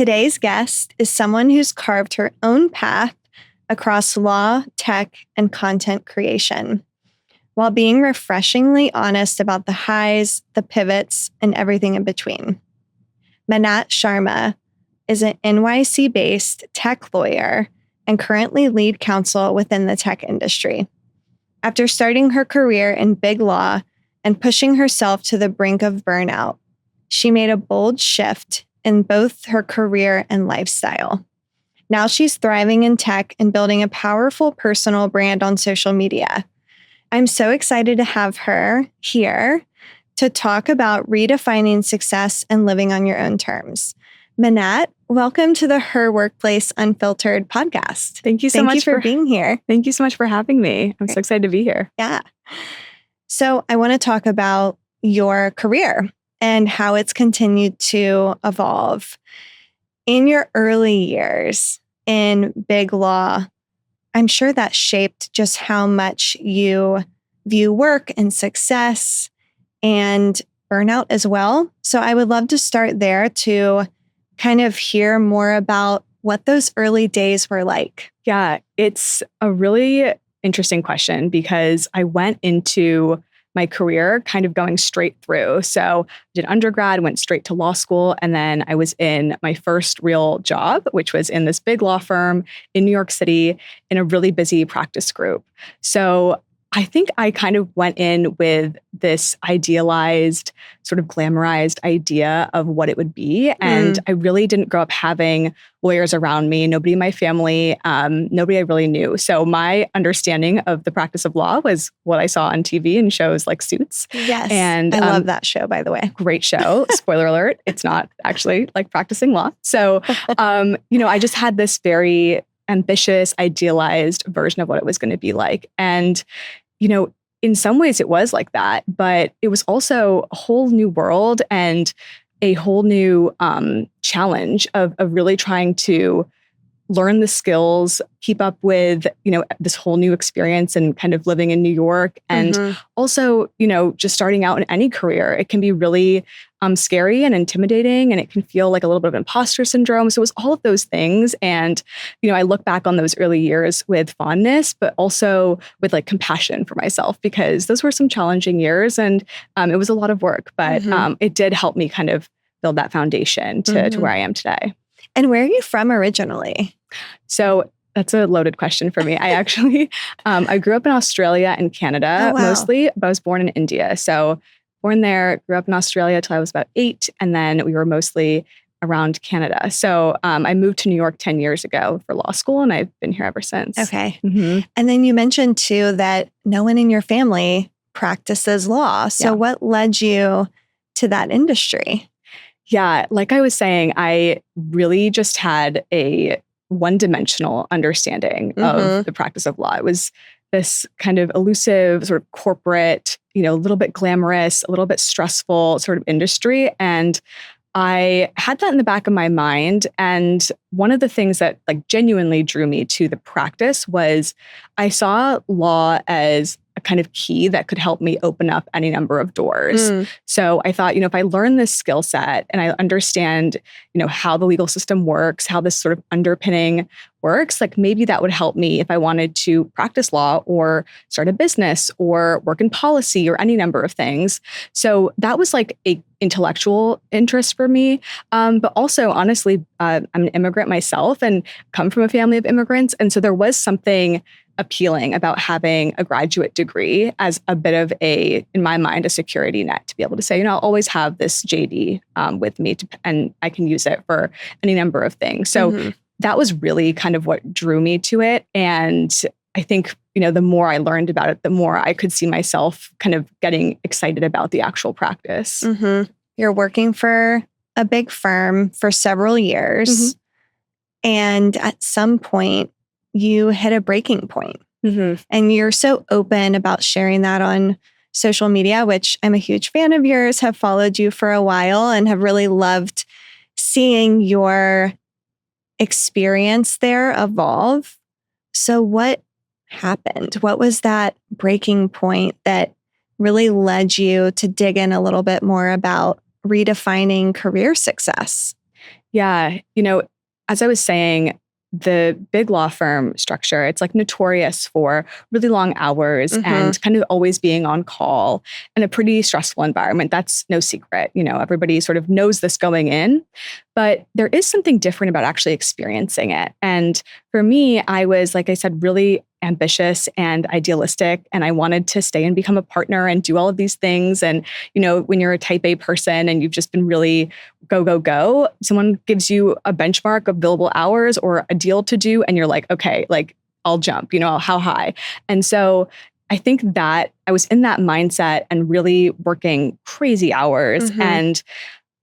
Today's guest is someone who's carved her own path across law, tech, and content creation, while being refreshingly honest about the highs, the pivots, and everything in between. Mannat Sharma is an NYC-based tech lawyer and currently lead counsel within the tech industry. After starting her career in big law and pushing herself to the brink of burnout, she made a bold shift in both her career and lifestyle. Now she's thriving in tech and building a powerful personal brand on social media. I'm so excited to have her here to talk about redefining success and living on your own terms. Mannat, welcome to the Her Workplace Unfiltered podcast. Thank you so much for being here. Thank you so much for having me. I'm so excited to be here. Yeah. So I want to talk about your career and how it's continued to evolve. In your early years in big law, I'm sure that shaped just how much you view work and success and burnout as well. So I would love to start there to kind of hear more about what those early days were like. Yeah, it's a really interesting question because I went into my career kind of going straight through. So I did undergrad, went straight to law school, and then I was in my first real job, which was in this big law firm in New York City in a really busy practice group. So I think I kind of went in with this idealized, sort of glamorized idea of what it would be. And I really didn't grow up having lawyers around me, nobody in my family, nobody I really knew. So my understanding of the practice of law was what I saw on TV in shows like Suits. Yes. And I love that show, by the way. Great show. Spoiler alert. It's not actually like practicing law. So, I just had this very ambitious, idealized version of what it was going to be like. And, in some ways it was like that, but it was also a whole new world and a whole new challenge of really trying to learn the skills, keep up with, this whole new experience and kind of living in New York. And also, just starting out in any career, it can be really scary and intimidating, and it can feel like a little bit of imposter syndrome. So it was all of those things. And, I look back on those early years with fondness, but also with like compassion for myself, because those were some challenging years and it was a lot of work, but it did help me kind of build that foundation to where I am today. And where are you from originally? So that's a loaded question for me. I actually, I grew up in Australia and Canada mostly, but I was born in India. So born there, grew up in Australia till I was about 8. And then we were mostly around Canada. So I moved to New York 10 years ago for law school, and I've been here ever since. Okay. And then you mentioned too that no one in your family practices law. So what led you to that industry? Yeah, like I was saying, I really just had a one-dimensional understanding of the practice of law. It was this kind of elusive, sort of corporate, a little bit glamorous, a little bit stressful sort of industry. And I had that in the back of my mind. And one of the things that like genuinely drew me to the practice was I saw law as a kind of key that could help me open up any number of doors. So I thought, if I learn this skill set and I understand, how the legal system works, how this sort of underpinning works, like maybe that would help me if I wanted to practice law or start a business or work in policy or any number of things. So that was like a intellectual interest for me. But also, honestly, I'm an immigrant myself and come from a family of immigrants. And so there was something appealing about having a graduate degree as a bit of in my mind, a security net to be able to say, I'll always have this JD with me and I can use it for any number of things. So that was really kind of what drew me to it. And I think, the more I learned about it, the more I could see myself kind of getting excited about the actual practice. You're working for a big firm for several years. And at some point, you hit a breaking point. And you're so open about sharing that on social media, which I'm a huge fan of yours, have followed you for a while and have really loved seeing your experience there evolve. So what happened? What was that breaking point that really led you to dig in a little bit more about redefining career success? Yeah. As I was saying, the big law firm structure, it's like notorious for really long hours and kind of always being on call and a pretty stressful environment. That's no secret. Everybody sort of knows this going in, but there is something different about actually experiencing it. And for me, I was, like I said, really ambitious and idealistic, and I wanted to stay and become a partner and do all of these things. And, when you're a type A person and you've just been really go, go, go, someone gives you a benchmark of billable hours or a deal to do, and you're like, okay, like I'll jump, how high. And so I think that I was in that mindset and really working crazy hours and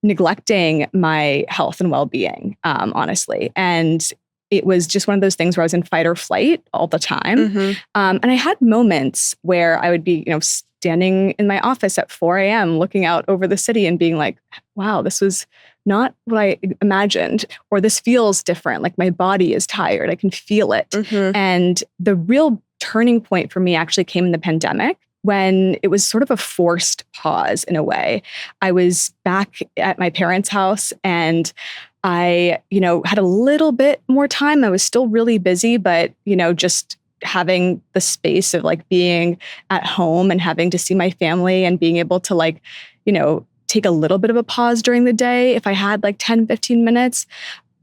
neglecting my health and well-being, honestly. And it was just one of those things where I was in fight or flight all the time. And I had moments where I would be, standing in my office at 4 a.m. looking out over the city and being like, wow, this was not what I imagined, or this feels different. Like my body is tired. I can feel it. And the real turning point for me actually came in the pandemic, when it was sort of a forced pause in a way. I was back at my parents' house and I, had a little bit more time. I was still really busy, but, just having the space of like being at home and having to see my family and being able to like, take a little bit of a pause during the day. If I had like 10, 15 minutes,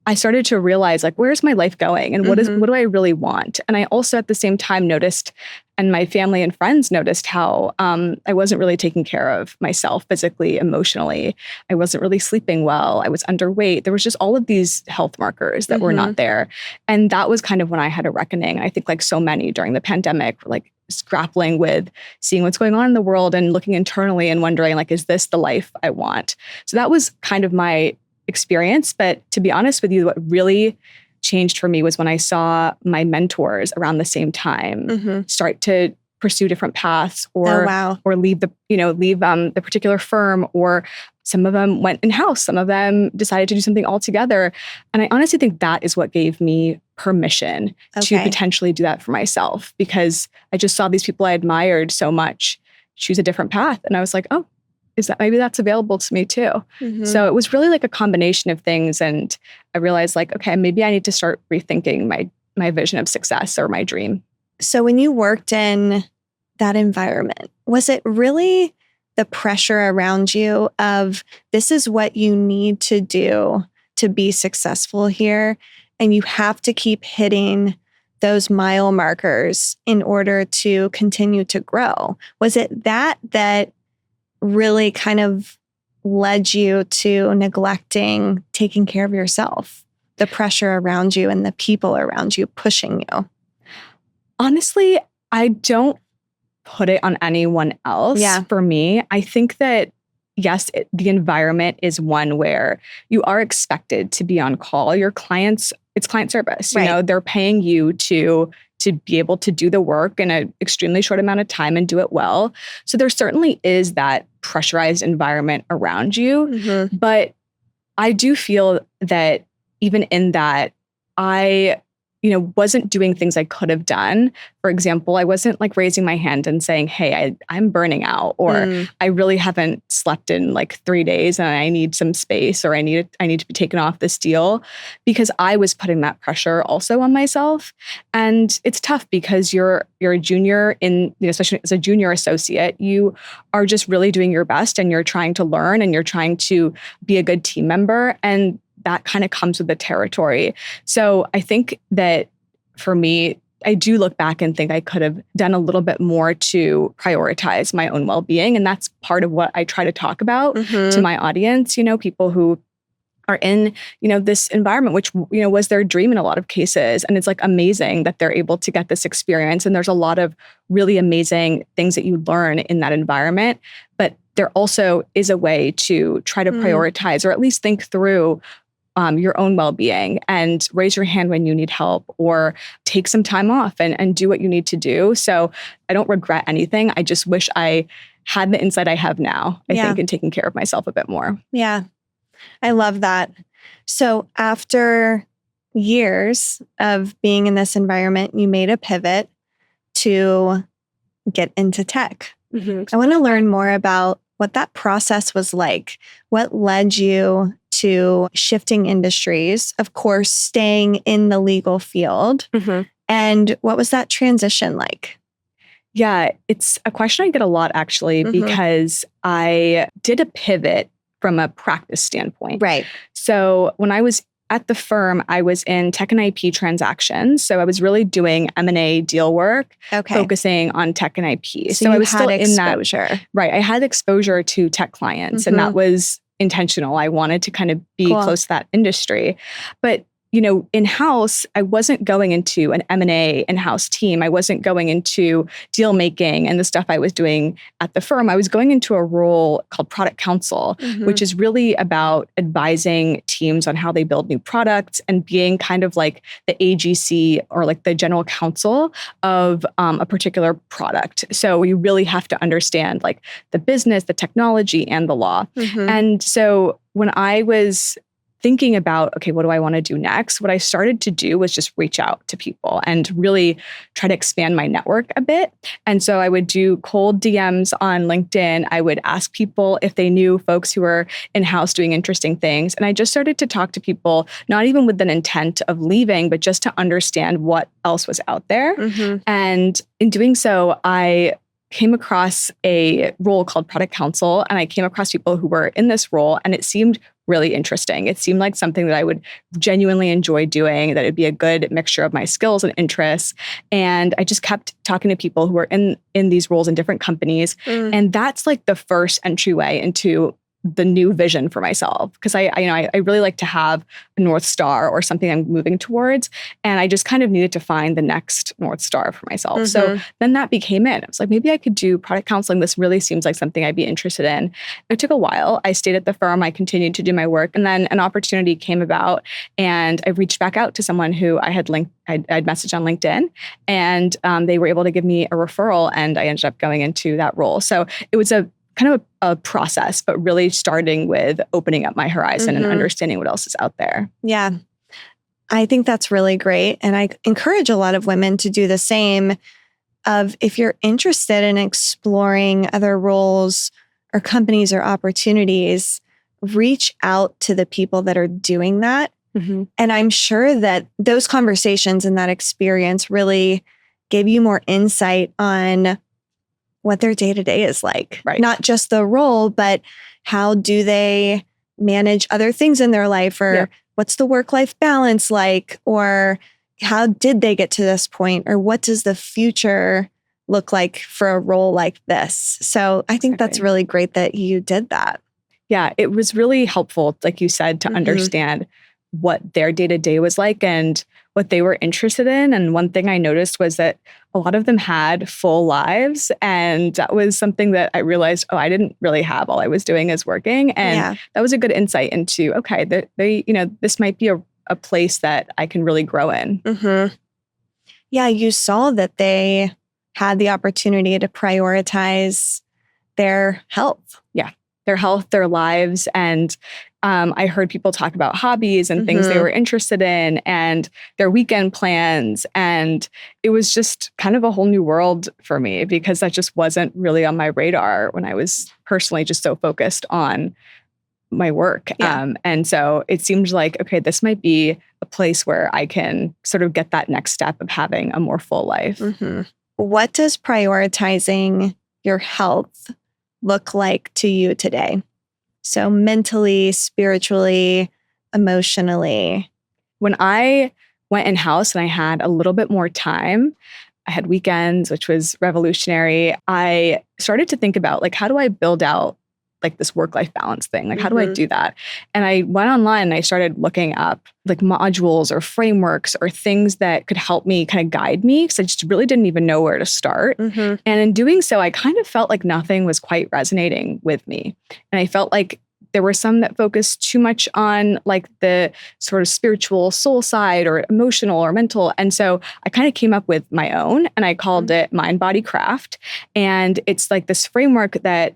I started to realize like, where's my life going and what do I really want? And I also at the same time noticed, and my family and friends noticed, how I wasn't really taking care of myself physically, emotionally. I wasn't really sleeping well. I was underweight. There was just all of these health markers that were not there. And that was kind of when I had a reckoning. I think like so many during the pandemic, like grappling with seeing what's going on in the world and looking internally and wondering like, is this the life I want? So that was kind of my experience. But to be honest with you, what really changed for me was when I saw my mentors around the same time start to pursue different paths or leave the particular firm, or some of them went in-house, some of them decided to do something altogether. And I honestly think that is what gave me permission to potentially do that for myself, because I just saw these people I admired so much choose a different path. And I was like, oh, maybe that's available to me too. So it was really like a combination of things. And I realized like, okay, maybe I need to start rethinking my vision of success or my dream. So when you worked in that environment, was it really the pressure around you of this is what you need to do to be successful here, and you have to keep hitting those mile markers in order to continue to grow? Was it that really kind of led you to neglecting taking care of yourself, the pressure around you and the people around you pushing you? Honestly, I don't put it on anyone else. For me, I think that, yes, the environment is one where you are expected to be on call. It's client service. They're paying you to be able to do the work in an extremely short amount of time and do it well. So there certainly is that pressurized environment around you. But I do feel that even in that, I wasn't doing things I could have done. For example, I wasn't like raising my hand and saying, hey, I'm burning out, or I really haven't slept in like 3 days and I need some space, or I need to be taken off this deal, because I was putting that pressure also on myself. And it's tough because you're a junior especially as a junior associate, you are just really doing your best and you're trying to learn and you're trying to be a good team member. And that kind of comes with the territory. So I think that for me, I do look back and think I could have done a little bit more to prioritize my own well-being. And that's part of what I try to talk about to my audience, people who are in, this environment, which, was their dream in a lot of cases. And it's like amazing that they're able to get this experience. And there's a lot of really amazing things that you learn in that environment. But there also is a way to try to prioritize, or at least think through your own well-being, and raise your hand when you need help, or take some time off and do what you need to do. So I don't regret anything. I just wish I had the insight I have now, I think, in taking care of myself a bit more. Yeah, I love that. So after years of being in this environment, you made a pivot to get into tech. I want to learn more about what that process was like. What led you to shifting industries, of course, staying in the legal field. And what was that transition like? Yeah, it's a question I get a lot, actually, because I did a pivot from a practice standpoint. Right. So when I was at the firm, I was in tech and IP transactions. So I was really doing M&A deal work, focusing on tech and IP. So I was had still exposure. in that. Right. I had exposure to tech clients, and that was intentional. I wanted to kind of be close to that industry. But in-house, I wasn't going into an M&A in-house team. I wasn't going into deal making and the stuff I was doing at the firm. I was going into a role called product counsel, which is really about advising teams on how they build new products and being kind of like the AGC or like the general counsel of a particular product. So you really have to understand like the business, the technology, and the law. And so when I was thinking about, okay, what do I want to do next? What I started to do was just reach out to people and really try to expand my network a bit. And so I would do cold DMs on LinkedIn. I would ask people if they knew folks who were in-house doing interesting things. And I just started to talk to people, not even with an intent of leaving, but just to understand what else was out there. And in doing so, I came across a role called product counsel, and I came across people who were in this role, and it seemed really interesting. It seemed like something that I would genuinely enjoy doing, that it'd be a good mixture of my skills and interests. And I just kept talking to people who were in these roles in different companies. And that's like the first entryway into the new vision for myself. Because I really like to have a North Star or something I'm moving towards. And I just kind of needed to find the next North Star for myself. So then that became it. I was like, maybe I could do product counseling. This really seems like something I'd be interested in. It took a while. I stayed at the firm. I continued to do my work. And then an opportunity came about, and I reached back out to someone who I'd messaged on LinkedIn, and they were able to give me a referral, and I ended up going into that role. So it was a kind of a process, but really starting with opening up my horizon and understanding what else is out there. Yeah. I think that's really great. And I encourage a lot of women to do the same. Of if you're interested in exploring other roles or companies or opportunities, reach out to the people that are doing that. And I'm sure that those conversations and that experience really gave you more insight on what their day-to-day is like. Right. Not just the role, but how do they manage other things in their life, or what's the work-life balance like, or how did they get to this point, or what does the future look like for a role like this? So I think that's really great that you did that. Yeah, it was really helpful, like you said, to understand what their day-to-day was like and what they were interested in. And one thing I noticed was that a lot of them had full lives. And that was something that I realized, I didn't really have. All I was doing is working. And that was a good insight into, okay, this might be a place that I can really grow in. Yeah, you saw that they had the opportunity to prioritize their health. Yeah, their health, their lives. And I heard people talk about hobbies and things they were interested in and their weekend plans. And it was just kind of a whole new world for me, because that just wasn't really on my radar when I was personally just so focused on my work. And so it seemed like, okay, this might be a place where I can sort of get that next step of having a more full life. What does prioritizing your health look like to you today? So mentally, spiritually, emotionally. When I went in-house and I had a little bit more time, I had weekends, which was revolutionary. I started to think about, like, how do I build out like this work-life balance thing? Like, how do I do that? And I went online and I started looking up like modules or frameworks or things that could help me kind of guide me, because I just really didn't even know where to start. And in doing so, I kind of felt like nothing was quite resonating with me. And I felt like there were some that focused too much on like the sort of spiritual soul side or emotional or mental. And so I kind of came up with my own, and I called it Mind, Body, Craft. And it's like this framework that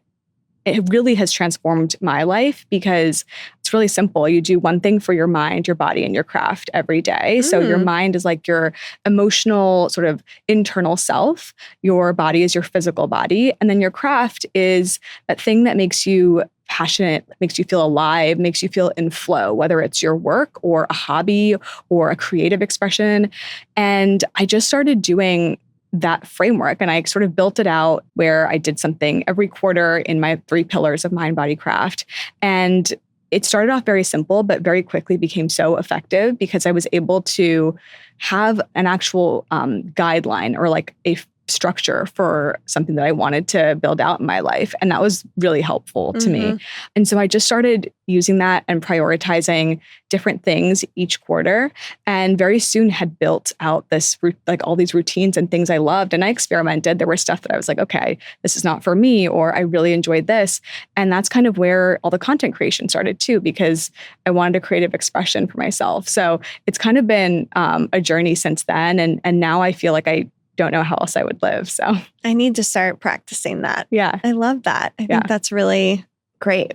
it really has transformed my life because it's really simple. You do one thing for your mind, your body, and your craft every day. So your mind is like your emotional sort of internal self. Your body is your physical body. And then your craft is that thing that makes you passionate, makes you feel alive, makes you feel in flow, whether it's your work or a hobby or a creative expression. And I just started doing that framework. And I sort of built it out where I did something every quarter in my 3 pillars of mind, body, craft. And it started off very simple, but very quickly became so effective because I was able to have an actual guideline or like a structure for something that I wanted to build out in my life. And that was really helpful to me. And so I just started using that and prioritizing different things each quarter. And very soon had built out this, like all these routines and things I loved. And I experimented. There were stuff that I was like, okay, this is not for me, or I really enjoyed this. And that's kind of where all the content creation started too, because I wanted a creative expression for myself. So it's kind of been a journey since then. And now I feel like I don't know how else I would live. So I need to start practicing that. Yeah. I love that. I think that's really great.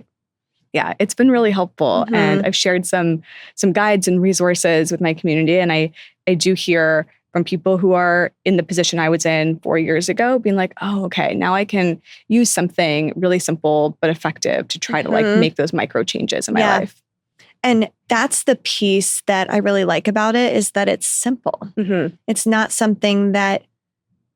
Yeah, it's been really helpful. And I've shared some guides and resources with my community. And I do hear from people who are in the position I was in 4 years ago being like, oh, okay, now I can use something really simple but effective to try to like make those micro changes in my life. And that's the piece that I really like about it is that it's simple. It's not something that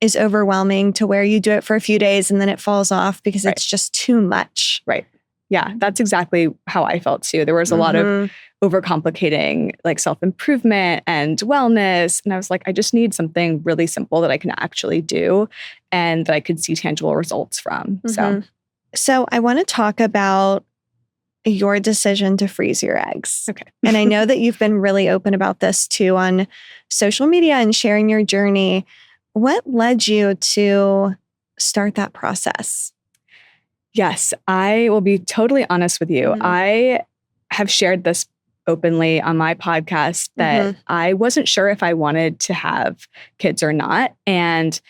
is overwhelming to where you do it for a few days and then it falls off because it's just too much. Right. Yeah, that's exactly how I felt too. There was a lot of overcomplicating like self-improvement and wellness. And I was like, I just need something really simple that I can actually do and that I could see tangible results from. So I want to talk about your decision to freeze your eggs. Okay. And I know that you've been really open about this too on social media and sharing your journey. What led you to start that process? Yes, I will be totally honest with you. I have shared this openly on my podcast that I wasn't sure if I wanted to have kids or not. And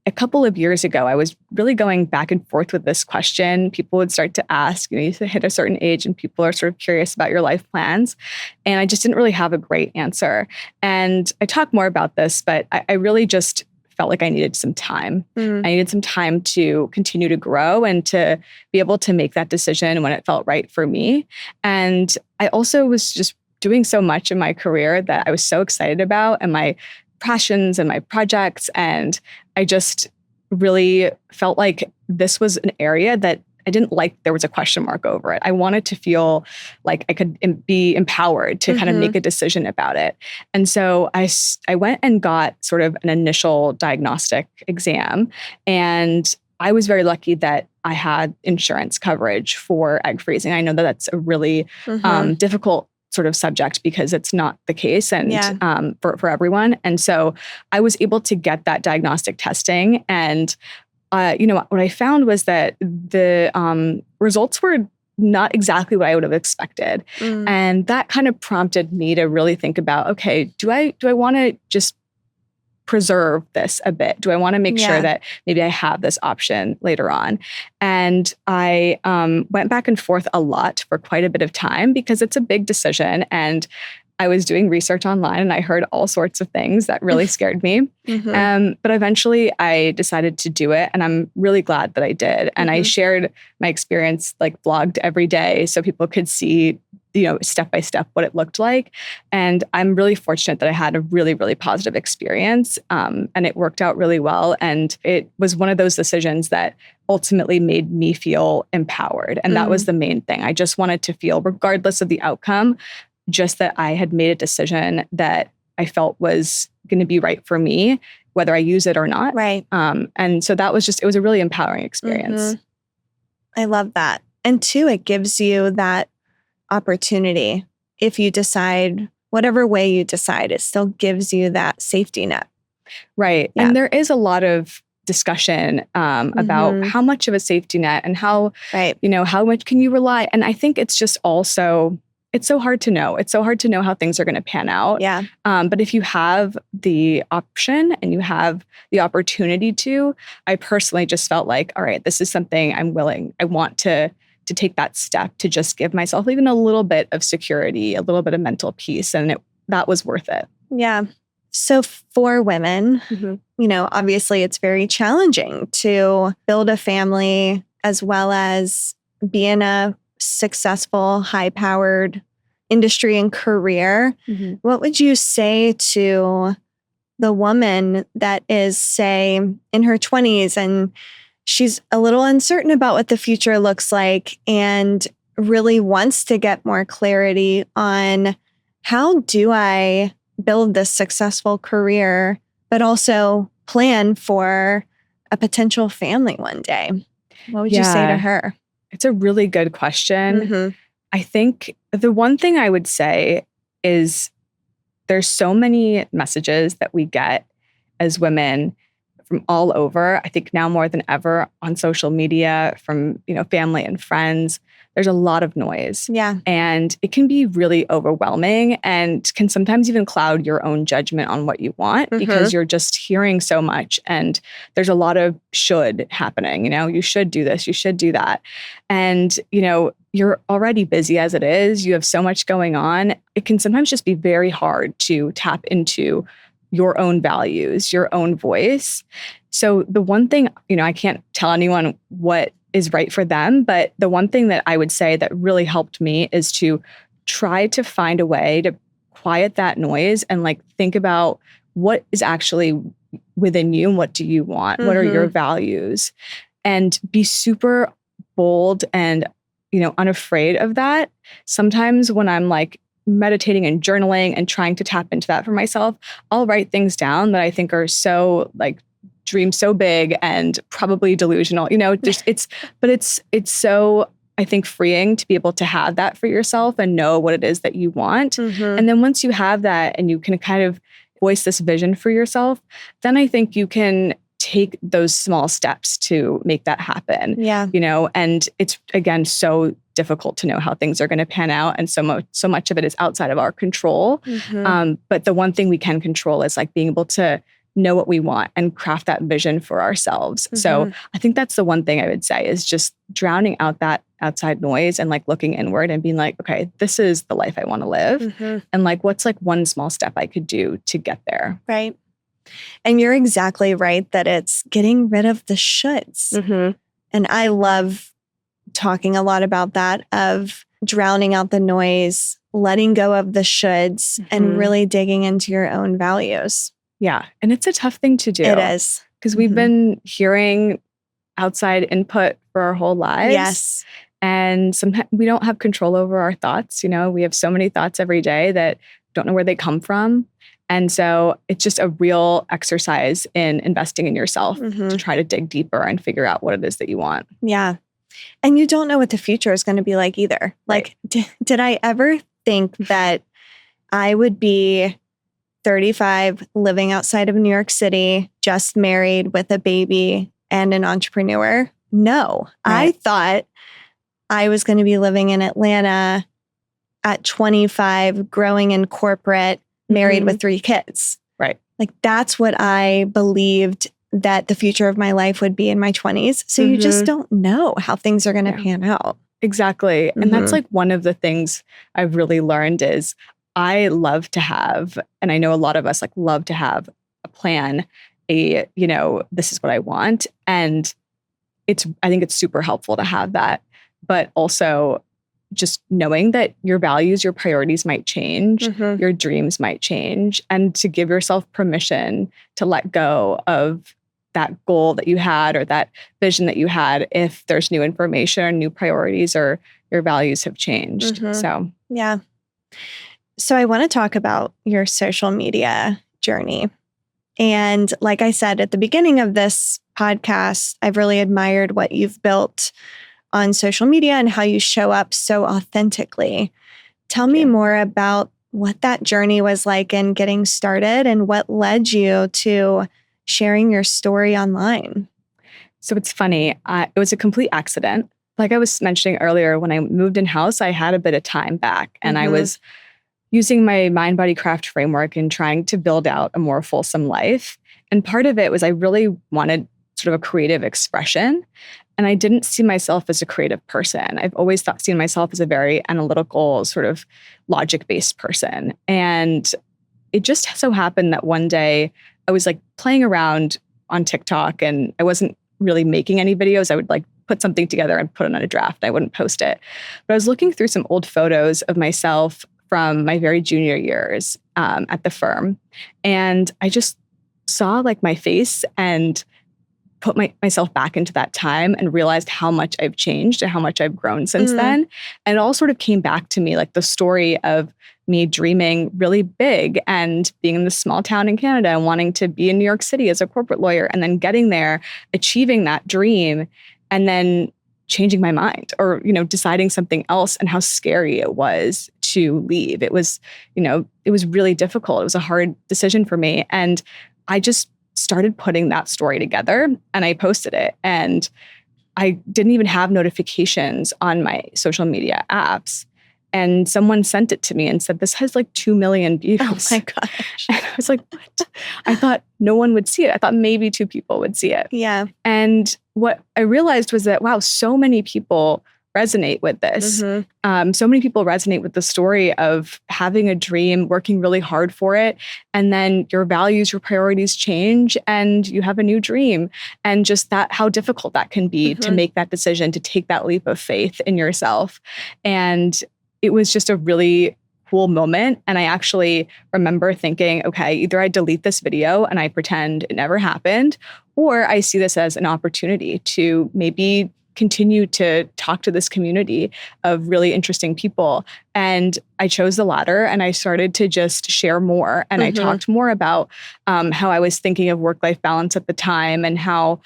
a couple of years ago, I was really going back and forth with this question. People would start to ask, you hit a certain age and people are sort of curious about your life plans. And I just didn't really have a great answer. And I talk more about this, but I really just felt like I needed some time. I needed some time to continue to grow and to be able to make that decision when it felt right for me. And I also was just doing so much in my career that I was so excited about and my passions and my projects. And I just really felt like this was an area that I didn't like there was a question mark over it. I wanted to feel like I could be empowered to kind of make a decision about it. And so I went and got sort of an initial diagnostic exam. And I was very lucky that I had insurance coverage for egg freezing. I know that that's a really difficult sort of subject because it's not the case and for everyone. And so I was able to get that diagnostic testing. And what I found was that the results were not exactly what I would have expected. And that kind of prompted me to really think about, okay, do I want to just preserve this a bit? Do I want to make sure that maybe I have this option later on? And I went back and forth a lot for quite a bit of time because it's a big decision. And I was doing research online and I heard all sorts of things that really scared me. But eventually I decided to do it and I'm really glad that I did. And I shared my experience, like blogged every day so people could see, step by step what it looked like. And I'm really fortunate that I had a really, really positive experience and it worked out really well. And it was one of those decisions that ultimately made me feel empowered. And that was the main thing. I just wanted to feel, regardless of the outcome, just that I had made a decision that I felt was going to be right for me, whether I use it or not. Right. And so that was it was a really empowering experience. I love that. And two, it gives you that opportunity. If you decide, whatever way you decide, it still gives you that safety net. Right. Yeah. And there is a lot of discussion about how much of a safety net and how, how much can you rely? And I think it's just also it's so hard to know. It's so hard to know how things are going to pan out. Yeah. But if you have the option and you have the opportunity to, I personally just felt like, all right, this is something I want to take that step to just give myself even a little bit of security, a little bit of mental peace. And that was worth it. Yeah. So for women, obviously it's very challenging to build a family as well as be in a successful, high-powered industry and career. What would you say to the woman that is, say, in her 20s and she's a little uncertain about what the future looks like and really wants to get more clarity on how do I build this successful career, but also plan for a potential family one day? What would you say to her? It's a really good question. I think the one thing I would say is there's so many messages that we get as women from all over. I think now more than ever on social media, from family and friends. There's a lot of noise. Yeah. And it can be really overwhelming and can sometimes even cloud your own judgment on what you want because you're just hearing so much and there's a lot of should happening. You should do this, you should do that. And, you're already busy as it is. You have so much going on. It can sometimes just be very hard to tap into your own values, your own voice. So the one thing, I can't tell anyone what is right for them, but the one thing that I would say that really helped me is to try to find a way to quiet that noise and think about what is actually within you and what do you want? What are your values? And be super bold and, unafraid of that. Sometimes when I'm meditating and journaling and trying to tap into that for myself, I'll write things down that I think are so dream so big and probably delusional, it's so, I think, freeing to be able to have that for yourself and know what it is that you want. And then once you have that and you can kind of voice this vision for yourself, then I think you can take those small steps to make that happen. Yeah. And it's, again, so difficult to know how things are going to pan out. And so much of it is outside of our control. But the one thing we can control is being able to know what we want and craft that vision for ourselves. So I think that's the one thing I would say is just drowning out that outside noise and looking inward and being okay, this is the life I want to live. And what's one small step I could do to get there. Right. And you're exactly right that it's getting rid of the shoulds. And I love talking a lot about that, of drowning out the noise, letting go of the shoulds and really digging into your own values. Yeah. And it's a tough thing to do. It is. Because we've been hearing outside input for our whole lives. Yes. And sometimes we don't have control over our thoughts. We have so many thoughts every day that don't know where they come from. And so it's just a real exercise in investing in yourself to try to dig deeper and figure out what it is that you want. Yeah. And you don't know what the future is going to be like either. Right. Did I ever think that I would be 35, living outside of New York City, just married with a baby and an entrepreneur? No. Right. I thought I was going to be living in Atlanta at 25, growing in corporate, married with 3 kids. Right. That's what I believed that the future of my life would be in my 20s. So you just don't know how things are going to pan out. Exactly. And that's one of the things I've really learned is I love to have, and I know a lot of us love to have a plan, this is what I want. And I think it's super helpful to have that, but also just knowing that your values, your priorities might change, your dreams might change, and to give yourself permission to let go of that goal that you had or that vision that you had if there's new information or new priorities or your values have changed. So, yeah. So I want to talk about your social media journey. And like I said at the beginning of this podcast, I've really admired what you've built on social media and how you show up so authentically. Tell me more about what that journey was like in getting started and what led you to sharing your story online. So it's funny. It was a complete accident. like I was mentioning earlier, when I moved in house, I had a bit of time back and I was using my mind, body, craft framework and trying to build out a more fulsome life. And part of it was I really wanted sort of a creative expression. And I didn't see myself as a creative person. I've always seen myself as a very analytical, sort of logic-based person. And it just so happened that one day I was like playing around on TikTok and I wasn't really making any videos. I would like put something together and put it on a draft. I wouldn't post it. But I was looking through some old photos of myself from my very junior years at the firm. And I just saw like my face and put myself back into that time and realized how much I've changed and how much I've grown since then. And it all sort of came back to me, like the story of me dreaming really big and being in this small town in Canada and wanting to be in New York City as a corporate lawyer and then getting there, achieving that dream, and then changing my mind or, deciding something else and how scary it was to leave. It was, it was really difficult. It was a hard decision for me. And I just started putting that story together and I posted it. And I didn't even have notifications on my social media apps. And someone sent it to me and said, this has like 2 million views. Oh my gosh. And I was like, what? I thought no one would see it. I thought maybe 2 people would see it. Yeah. And what I realized was that, wow, so many people resonate with this. So many people resonate with the story of having a dream, working really hard for it, and then your values, your priorities change and you have a new dream. And just that, how difficult that can be to make that decision, to take that leap of faith in yourself. And it was just a really cool moment. And I actually remember thinking, okay, either I delete this video and I pretend it never happened, or I see this as an opportunity to maybe continue to talk to this community of really interesting people. And I chose the latter and I started to just share more. And I talked more about how I was thinking of work-life balance at the time and how,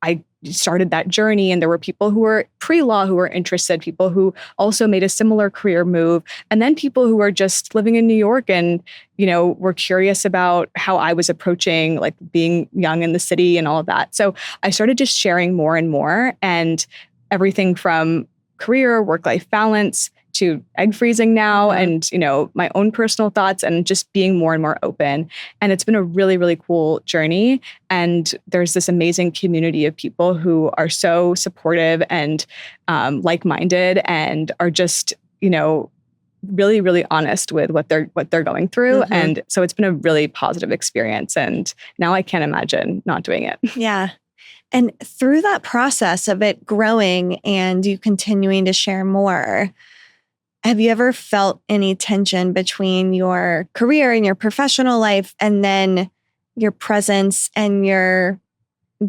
I started that journey. And there were people who were pre-law who were interested, people who also made a similar career move, and then people who were just living in New York and, were curious about how I was approaching like being young in the city and all of that. So I started just sharing more and more, and everything from career, work-life balance to egg freezing now and, my own personal thoughts and just being more and more open. And it's been a really, really cool journey. And there's this amazing community of people who are so supportive and like-minded and are just, really, really honest with what they're going through. And so it's been a really positive experience. And now I can't imagine not doing it. Yeah. And through that process of it growing and you continuing to share more, have you ever felt any tension between your career and your professional life and then your presence and your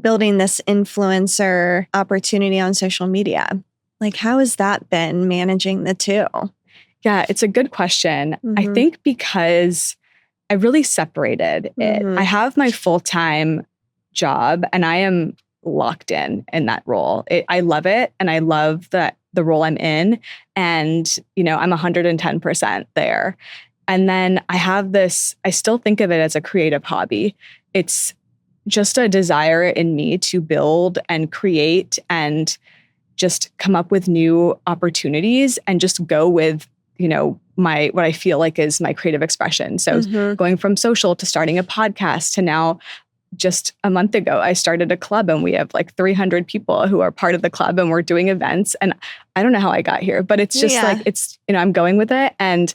building this influencer opportunity on social media? Like, how has that been managing the two? Yeah, it's a good question. I think because I really separated it. I have my full-time job and I am locked in that role. I love it. And I love the role I'm in. And, I'm 110% there. And then I have this, I still think of it as a creative hobby. It's just a desire in me to build and create and just come up with new opportunities and just go with, what I feel like is my creative expression. So going from social to starting a podcast to now, just a month ago, I started a club and we have like 300 people who are part of the club and we're doing events. And I don't know how I got here, but it's just like, it's, I'm going with it. And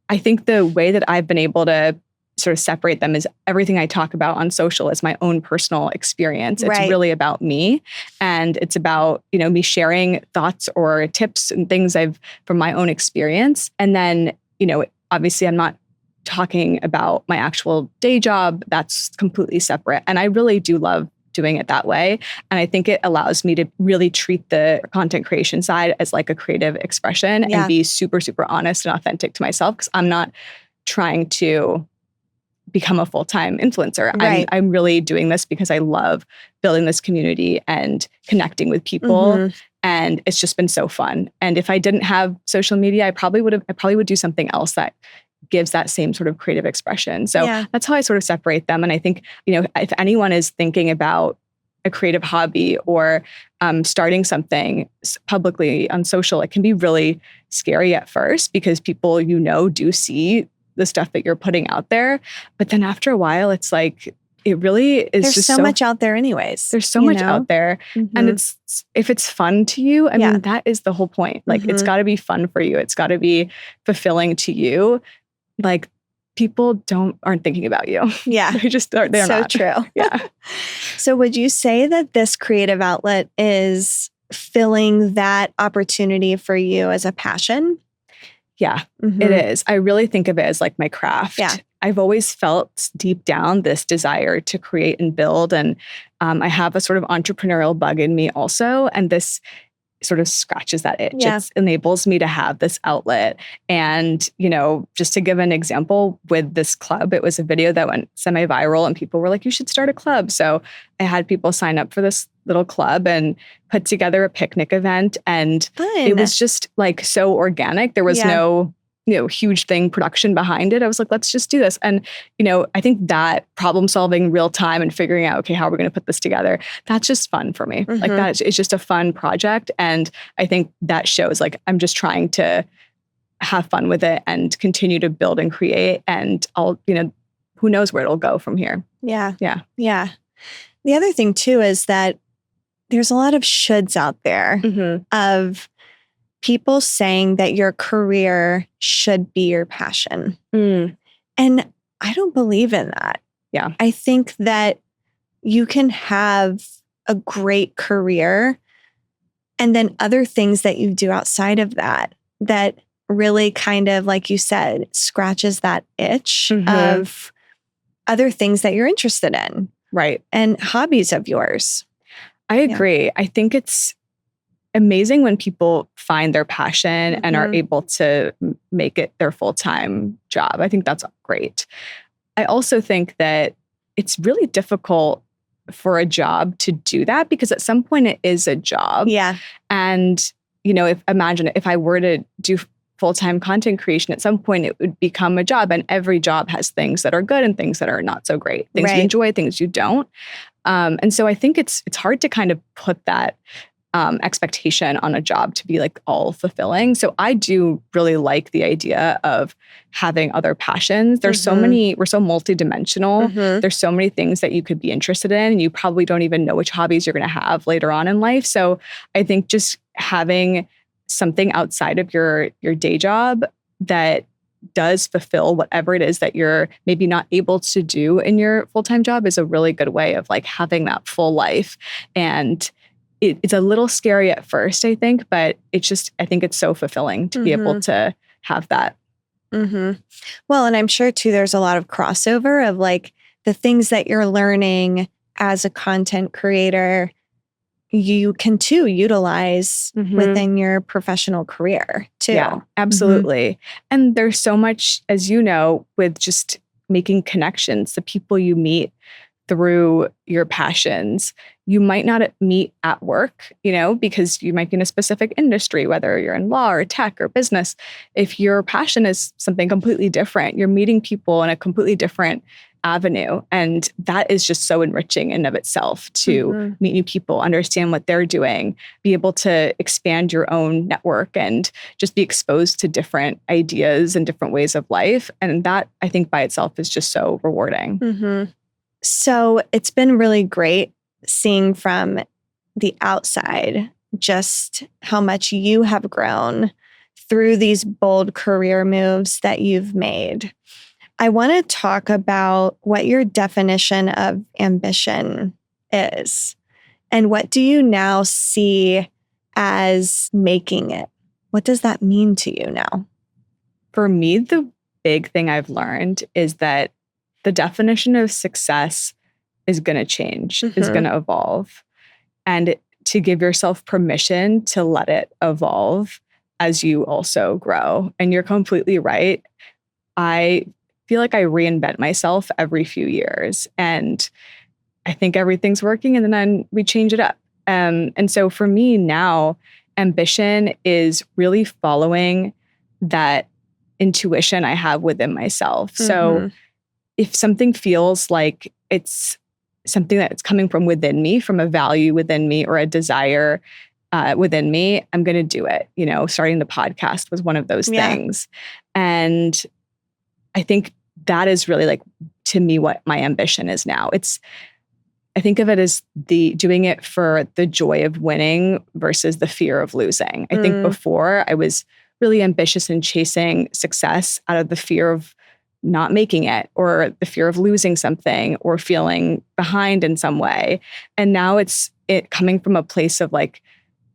I think the way that I've been able to sort of separate them is everything I talk about on social is my own personal experience. It's really about me. And it's about, me sharing thoughts or tips and things from my own experience. And then, obviously I'm not talking about my actual day job. That's completely separate. And I really do love doing it that way. And I think it allows me to really treat the content creation side as like a creative expression and be super, super honest and authentic to myself because I'm not trying to become a full-time influencer. Right. I'm really doing this because I love building this community and connecting with people. And it's just been so fun. And if I didn't have social media, I probably would do something else that gives that same sort of creative expression. So that's how I sort of separate them. And I think, if anyone is thinking about a creative hobby or starting something publicly on social, it can be really scary at first because people, do see the stuff that you're putting out there. But then after a while, it's like, it really is There's just so much out there anyways. There's so much out there. Mm-hmm. And if it's fun to you, I mean, that is the whole point. Like, it's got to be fun for you. It's got to be fulfilling to you. Like, people aren't thinking about you. Yeah. they're so not. True. Yeah. So would you say that this creative outlet is filling that opportunity for you as a passion? Yeah, it is. I really think of it as like my craft. Yeah. I've always felt deep down this desire to create and build. And I have a sort of entrepreneurial bug in me also. And this sort of scratches that itch. Yeah. It enables me to have this outlet. And, just to give an example with this club, it was a video that went semi-viral and people were like, you should start a club. So I had people sign up for this little club and put together a picnic event. And it was just like so organic. There was no huge thing production behind it. I was like, let's just do this. And, I think that problem solving real time and figuring out, okay, how are we going to put this together? That's just fun for me. Like it's just a fun project. And I think that shows like, I'm just trying to have fun with it and continue to build and create. And I'll, who knows where it'll go from here. Yeah. Yeah. Yeah. The other thing too, is that there's a lot of shoulds out there of people saying that your career should be your passion. And I don't believe in that. Yeah. I think that you can have a great career and then other things that you do outside of that really kind of, like you said, scratches that itch of other things that you're interested in. Right. And hobbies of yours. I agree. I think it's amazing when people find their passion and are able to make it their full-time job. I think that's great. I also think that it's really difficult for a job to do that because at some point it is a job. Yeah. And, imagine if I were to do full-time content creation, at some point it would become a job, and every job has things that are good and things that are not so great. Things you enjoy, things you don't. And so I think it's hard to kind of put that expectation on a job to be like all fulfilling. So I do really like the idea of having other passions. There's so many, we're so multidimensional. There's so many things that you could be interested in, and you probably don't even know which hobbies you're going to have later on in life. So I think just having something outside of your day job that does fulfill whatever it is that you're maybe not able to do in your full-time job is a really good way of like having that full life. And it's a little scary at first, I think, but I think it's so fulfilling to be able to have that. Well, and I'm sure too, there's a lot of crossover of like the things that you're learning as a content creator, you can too utilize within your professional career too. Yeah, absolutely. And there's so much, as you know, with just making connections, the people you meet through your passions. You might not meet at work, because you might be in a specific industry, whether you're in law or tech or business. If your passion is something completely different, you're meeting people in a completely different avenue. And that is just so enriching in of itself to meet new people, understand what they're doing, be able to expand your own network and just be exposed to different ideas and different ways of life. And that, I think by itself is just so rewarding. So it's been really great seeing from the outside just how much you have grown through these bold career moves that you've made. I want to talk about what your definition of ambition is and what do you now see as making it? What does that mean to you now? For me, the big thing I've learned is that the definition of success is going to change, is going to evolve. And to give yourself permission to let it evolve as you also grow. And you're completely right. I feel like I reinvent myself every few years. And I think everything's working and then we change it up. And so for me now, ambition is really following that intuition I have within myself. So if something feels like it's something that's coming from within me, from a value within me or a desire within me, I'm going to do it. Starting the podcast was one of those things. And I think that is really like, to me, what my ambition is now. I think of it as doing it for the joy of winning versus the fear of losing. I think before I was really ambitious in chasing success out of the fear of not making it or the fear of losing something or feeling behind in some way. And now it's coming from a place of like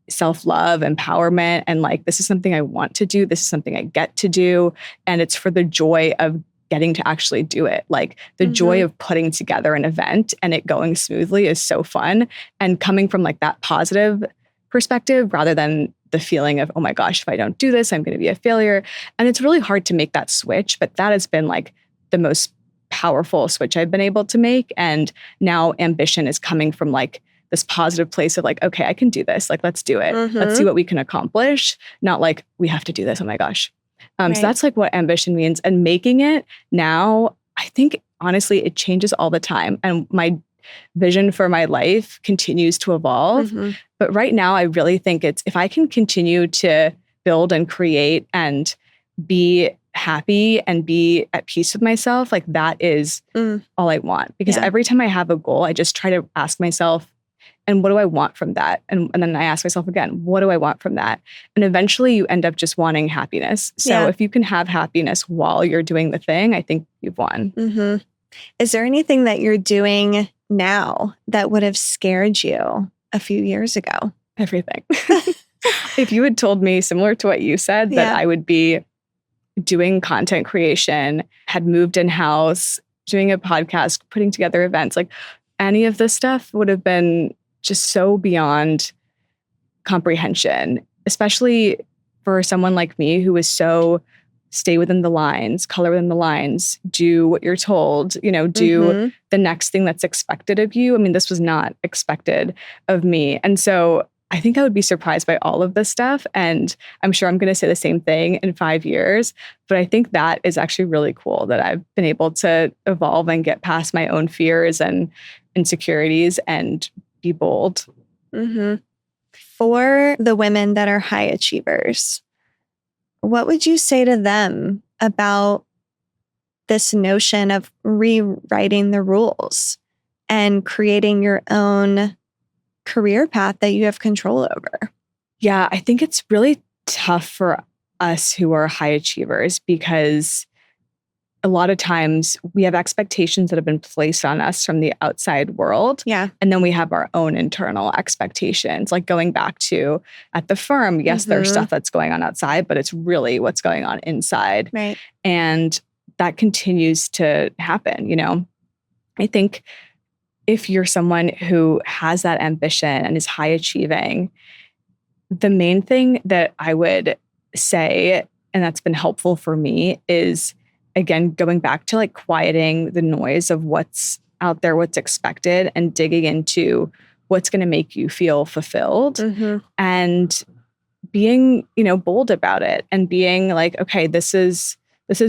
self-love, empowerment, and like, this is something I want to do. This is something I get to do. And it's for the joy of getting to actually do it. Like the joy of putting together an event and it going smoothly is so fun. And coming from like that positive perspective rather than the feeling of, oh my gosh, if I don't do this, I'm going to be a failure. And it's really hard to make that switch, but that has been like the most powerful switch I've been able to make. And now ambition is coming from like this positive place of like, okay, I can do this. Like, let's do it. Let's see what we can accomplish. Not like, we have to do this. Oh my gosh. So that's like what ambition means. And making it now, I think, honestly, it changes all the time. And my vision for my life continues to evolve. But right now, I really think it's, if I can continue to build and create and be happy and be at peace with myself, like that is all I want. Because every time I have a goal, I just try to ask myself, and what do I want from that? And then I ask myself again, what do I want from that? And eventually you end up just wanting happiness. So if you can have happiness while you're doing the thing, I think you've won. Is there anything that you're doing now that would have scared you a few years ago? Everything. If you had told me, similar to what you said, that I would be doing content creation, had moved in-house, doing a podcast, putting together events, like any of this stuff would have been just so beyond comprehension, especially for someone like me who is so stay within the lines, color within the lines, do what you're told, do the next thing that's expected of you. I mean, this was not expected of me. And so I think I would be surprised by all of this stuff. And I'm sure I'm going to say the same thing in 5 years. But I think that is actually really cool that I've been able to evolve and get past my own fears and insecurities and be bold. For the women that are high achievers, what would you say to them about this notion of rewriting the rules and creating your own career path that you have control over? Yeah, I think it's really tough for us who are high achievers because a lot of times we have expectations that have been placed on us from the outside world. Yeah. And then we have our own internal expectations. Like going back to at the firm, yes, there's stuff that's going on outside, but it's really what's going on inside. Right. And that continues to happen, I think if you're someone who has that ambition and is high achieving, the main thing that I would say, and that's been helpful for me, is again, going back to like quieting the noise of what's out there, what's expected, and digging into what's going to make you feel fulfilled and being, bold about it and being like, okay, this is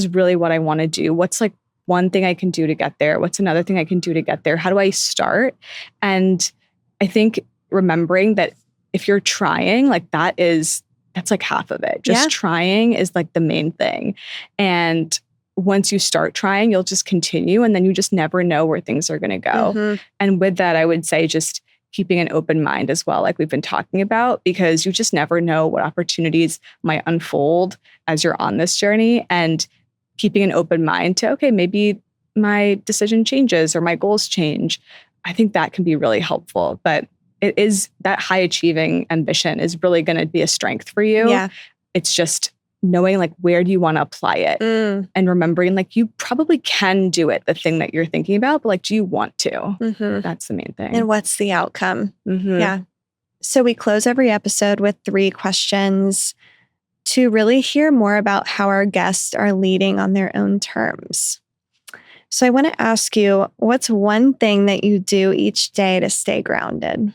really what I want to do. What's like one thing I can do to get there? What's another thing I can do to get there? How do I start? And I think remembering that if you're trying, like that's like half of it. Just trying is like the main thing. And once you start trying, you'll just continue, and then you just never know where things are going to go. And with that, I would say just keeping an open mind as well, like we've been talking about, because you just never know what opportunities might unfold as you're on this journey, and keeping an open mind to, okay, maybe my decision changes or my goals change. I think that can be really helpful. But it is that high achieving ambition is really going to be a strength for you. Yeah. It's just knowing like, where do you want to apply it? And remembering like, you probably can do it, the thing that you're thinking about, but like, do you want to? That's the main thing. And what's the outcome? Yeah. So we close every episode with 3 questions to really hear more about how our guests are leading on their own terms. So I want to ask you, what's one thing that you do each day to stay grounded?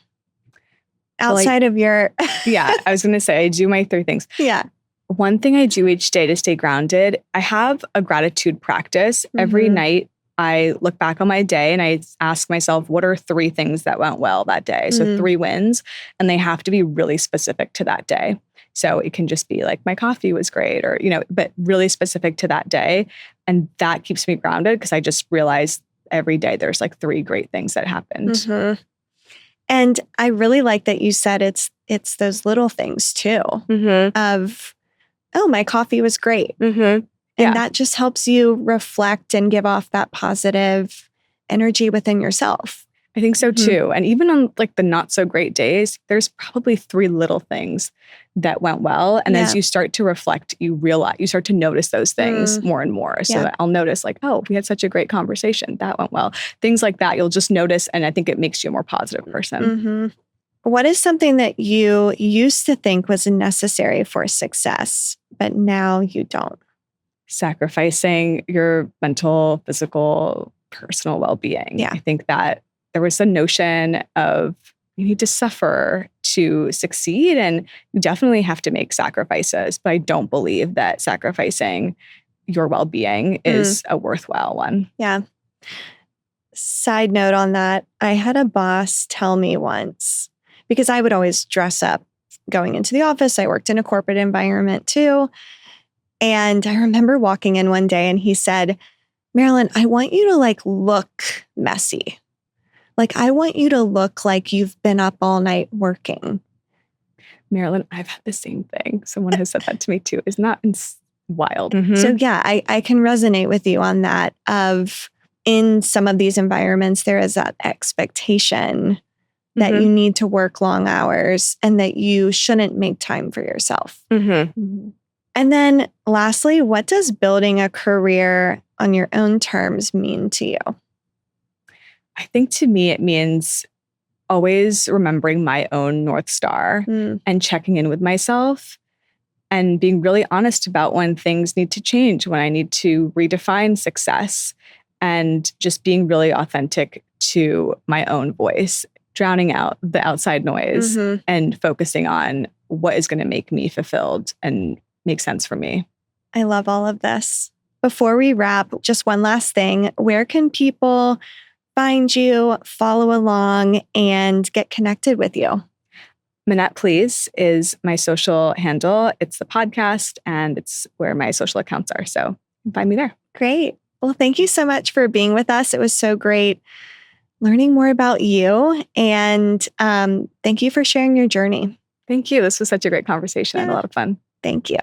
Outside of your... Yeah, I was going to say, I do my 3 things. Yeah. One thing I do each day to stay grounded, I have a gratitude practice. Every night I look back on my day and I ask myself, what are 3 things that went well that day? So 3 wins, and they have to be really specific to that day. So it can just be like, my coffee was great, or, but really specific to that day. And that keeps me grounded because I just realize every day there's like 3 great things that happened. Mm-hmm. And I really like that you said it's those little things too of, oh, my coffee was great. And that just helps you reflect and give off that positive energy within yourself. I think so too. And even on like the not so great days, there's probably 3 little things that went well. And as you start to reflect, you start to notice those things more and more. So I'll notice like, oh, we had such a great conversation. That went well. Things like that, you'll just notice. And I think it makes you a more positive person. What is something that you used to think was necessary for success, but now you don't? Sacrificing your mental, physical, personal well-being. Yeah. I think that there was a notion of you need to suffer to succeed, and you definitely have to make sacrifices. But I don't believe that sacrificing your well-being is a worthwhile one. Yeah. Side note on that, I had a boss tell me once, because I would always dress up going into the office. I worked in a corporate environment too. And I remember walking in one day and he said, Marilyn, I want you to like look messy. Like, I want you to look like you've been up all night working. Marilyn, I've had the same thing. Someone has said that to me too. Isn't that wild? So yeah, I can resonate with you on that of in some of these environments, there is that expectation that you need to work long hours and that you shouldn't make time for yourself. And then lastly, what does building a career on your own terms mean to you? I think to me, it means always remembering my own North Star and checking in with myself and being really honest about when things need to change, when I need to redefine success, and just being really authentic to my own voice, drowning out the outside noise and focusing on what is going to make me fulfilled and make sense for me. I love all of this. Before we wrap, just one last thing. Where can people find you, follow along, and get connected with you? Mannat, please, is my social handle. It's the podcast, and it's where my social accounts are. So find me there. Great. Well, thank you so much for being with us. It was so great learning more about you. And thank you for sharing your journey. Thank you. This was such a great conversation. I had a lot of fun. Thank you.